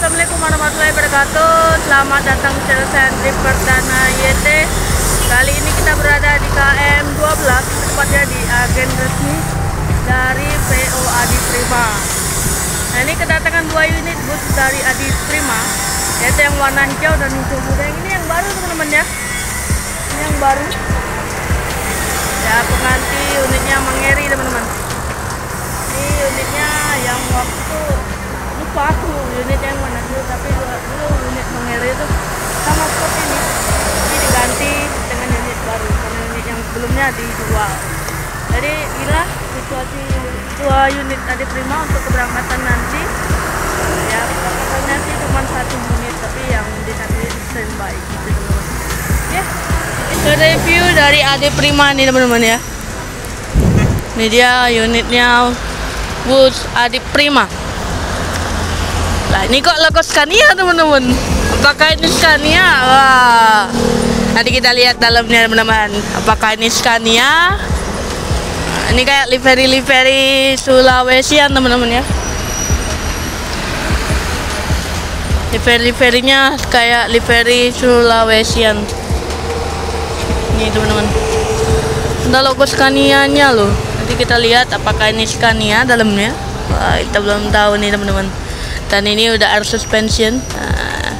Assalamualaikum warahmatullahi wabarakatuh. Selamat datang di channel saya Andri Perdana YT. Kali ini kita berada di KM 12, tepatnya di agen resmi dari PO Adi Prima. Nah, ini kedatangan 2 unit bus dari Adi Prima, yaitu yang warna hijau dan hijau muda. Ini yang baru teman-teman ya. Ini yang baru. Ya, pengganti unitnya Mangeri teman-teman. Ini unitnya yang waktu lupa aku unit yang mana dulu, tapi dulu unit Mangeri itu sama seperti ini. Ini diganti dengan unit baru karena unit yang sebelumnya dijual. Jadi inilah situasi 2 unit Adi Prima untuk keberangkatan nanti. Ya, keberangkatannya sih cuma 1 unit, tapi yang di satu unit standby gitu teman-teman. Ya, itu review dari Adi Prima nih teman-teman ya. Ini dia unitnya bus Adi Prima. Nah, ini kok logo Scania teman-teman. Apakah ini Scania? Wah, nanti kita lihat dalamnya teman-teman. Apakah ini Scania? Nah, ini kayak livery Sulawesian teman-teman ya. Livery-nya kayak livery Sulawesian. Ini teman-teman. Ada logo Scania-nya loh. Nanti kita lihat apakah ini Scania dalamnya. Wah, kita belum tahu nih teman-teman. Dan ini udah air suspension. Nah,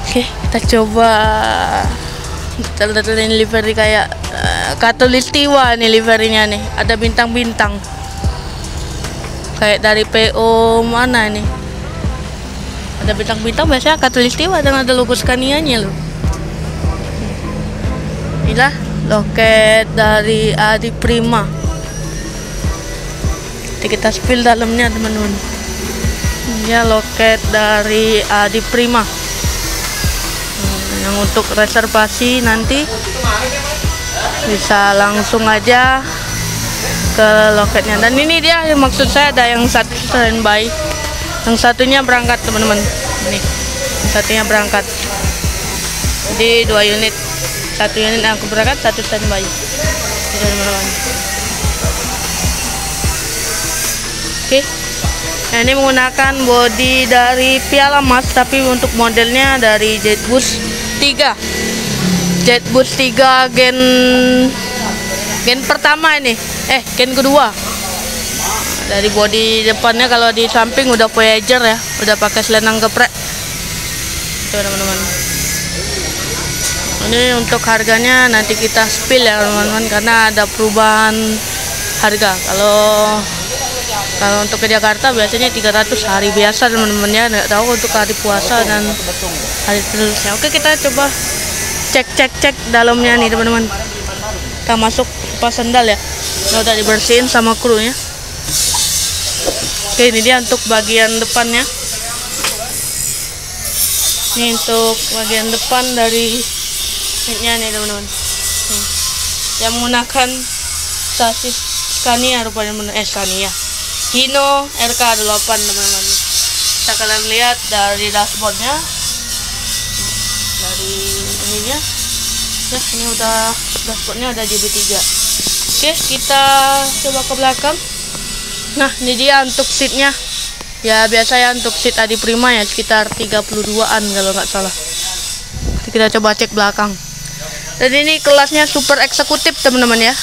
oke, kita coba. Kita lihat ini livery kayak Katulistiwa nih liverynya nih. Ada bintang-bintang. Kayak dari PO mana nih? Ada bintang-bintang biasanya Katulistiwa dan ada logo Scania-nya loh. Inilah loket dari Adi Prima. Nanti kita spill dalamnya teman-teman. Ya, loket dari Adi Prima. Yang untuk reservasi nanti bisa langsung aja ke loketnya. Dan ini dia yang maksud saya, ada yang satu standby, yang satunya berangkat teman-teman. Ini yang satunya berangkat. Jadi 2 unit, 1 unit yang aku berangkat, 1 standby. Ini teman-teman. Oke. Nah, ini menggunakan bodi dari Piala Mas, tapi untuk modelnya dari Jetbus 3. Jetbus 3 gen pertama ini. Gen kedua. Dari bodi depannya, kalau di samping udah Voyager ya, udah pakai selendang geprek. Tuh teman-teman. Ini untuk harganya nanti kita spill ya teman-teman, karena ada perubahan harga. Kalau untuk ke Jakarta biasanya 300 hari biasa teman-teman ya, nggak tahu untuk hari puasa dan hari terusnya. Oke, kita coba cek dalamnya nih teman-teman. Kita masuk pas sendal ya, udah dibersihin sama krunya. Oke, ini dia untuk bagian depannya. Ini untuk bagian depan dari seatnya nih teman-teman. Yang menggunakan sasis Scania rupanya, Scania Hino RK8 teman-teman. Kita kalian lihat dari dashboardnya, dari ininya ya, ini udah dashboardnya ada JB3. Oke, kita coba ke belakang. Nah, ini dia untuk seatnya ya, biasa ya untuk seat Adi Prima ya sekitar 32an kalau nggak salah. Jadi kita coba cek belakang. Dan ini kelasnya super eksekutif teman-teman ya,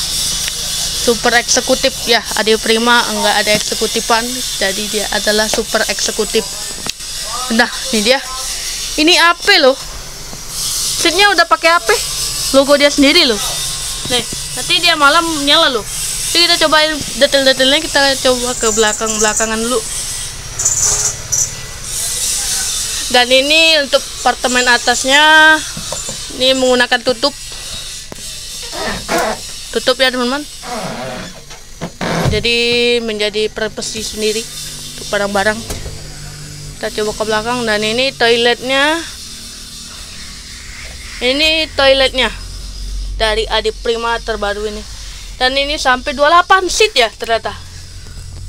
super eksekutif ya. Adi Prima enggak ada eksekutifan, jadi dia adalah super eksekutif. Nah, ini dia. Ini AP loh. Seatnya udah pakai AP. Logo dia sendiri loh. Nih, nanti dia malam nyala loh. Jadi kita cobain detail-detailnya, kita coba ke belakang-belakangan dulu. Dan ini untuk apartemen atasnya Ini menggunakan tutup ya teman-teman. Jadi menjadi privasi sendiri untuk barang-barang. Kita coba ke belakang, dan ini toiletnya. Ini toiletnya dari Adi Prima terbaru ini. Dan ini sampai 28 seat ya ternyata.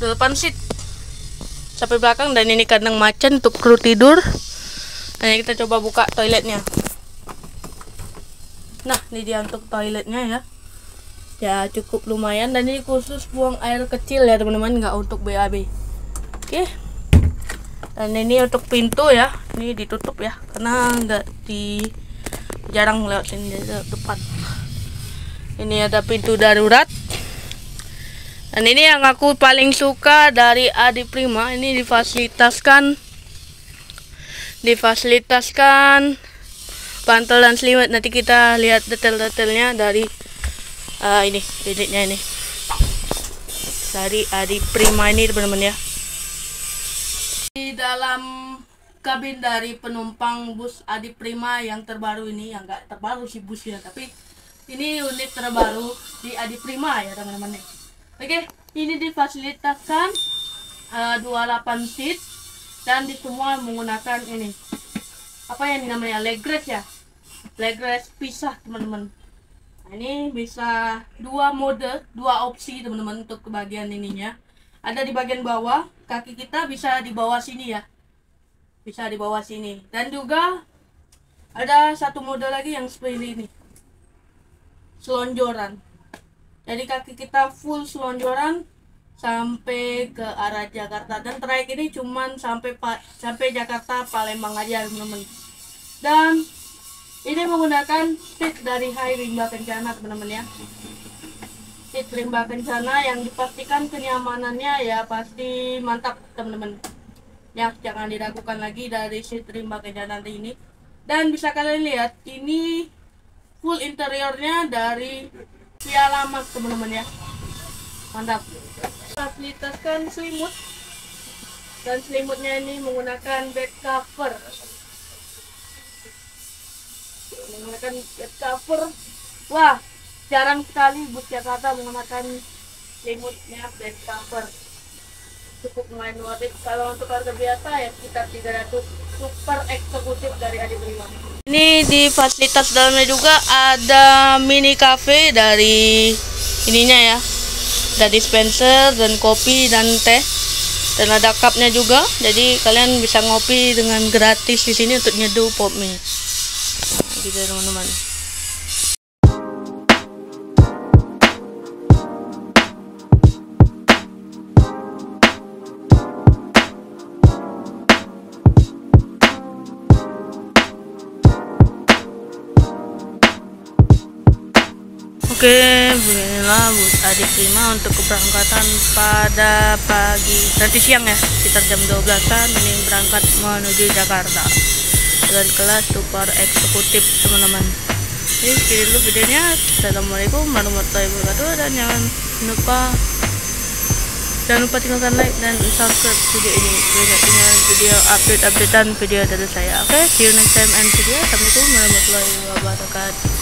28 seat sampai belakang, dan ini kandang macan untuk kru tidur. Nah, kita coba buka toiletnya. Nah, ini dia untuk toiletnya ya. Ya cukup lumayan, dan ini khusus buang air kecil ya teman-teman, nggak untuk BAB. Oke. Dan ini untuk pintu ya, ini ditutup ya, karena nggak jarang lewat sini depan. Ini ada pintu darurat. Dan ini yang aku paling suka dari Adi Prima, ini difasilitaskan bantal dan selimut. Nanti kita lihat detail-detailnya dari ini unitnya ini dari Adi Prima ini teman-teman ya. Di dalam kabin dari penumpang bus Adi Prima yang terbaru ini, yang enggak terbaru sih busnya, tapi ini unit terbaru di Adi Prima ya teman-teman. Oke, ini difasilitaskan 28 seat, dan di semua menggunakan ini apa yang namanya legress ya, legress pisah teman-teman. Nah, ini bisa dua opsi teman-teman untuk bagian ininya. Ada di bagian bawah, kaki kita bisa di bawah sini ya, bisa di bawah sini. Dan juga ada satu mode lagi yang seperti ini, selonjoran. Jadi kaki kita full selonjoran sampai ke arah Jakarta, dan trayek ini cuman sampai Jakarta Palembang aja teman-teman. Dan ini menggunakan seat dari Hai Rimba Kencana teman-teman ya. Seat Rimba Kencana yang dipastikan kenyamanannya ya pasti mantap teman-teman. Ya, jangan diragukan lagi dari seat Rimba Kencana ini. Dan bisa kalian lihat, ini full interiornya dari Via Lamas teman-teman ya, mantap. Fasilitaskan selimut, dan selimutnya ini menggunakan bed cover. Wah, jarang sekali bus Jakarta menggunakan selimutnya bed cover. Cukup lumayan worth it. Kalau untuk harga biasa ya sekitar 300, super eksekutif dari Adi Prima. Ini di fasilitas dalamnya juga ada mini cafe dari ininya ya. Ada dispenser dan kopi dan teh, dan ada cupnya juga. Jadi kalian bisa ngopi dengan gratis di sini untuk nyeduh pop mie. Nah, gitu teman-teman. Oke, beginilah bus Adi Prima untuk keberangkatan pada pagi, nanti siang ya, sekitar jam 12-an ini berangkat menuju Jakarta dengan kelas super eksekutif teman-teman. Jadi sekian dulu videonya. Assalamualaikum warahmatullahi wabarakatuh, dan jangan lupa tinggalkan like dan subscribe video ini biar tinggal video update-updatean video dari saya. Oke, see you next time and video. Assalamualaikum warahmatullahi wabarakatuh.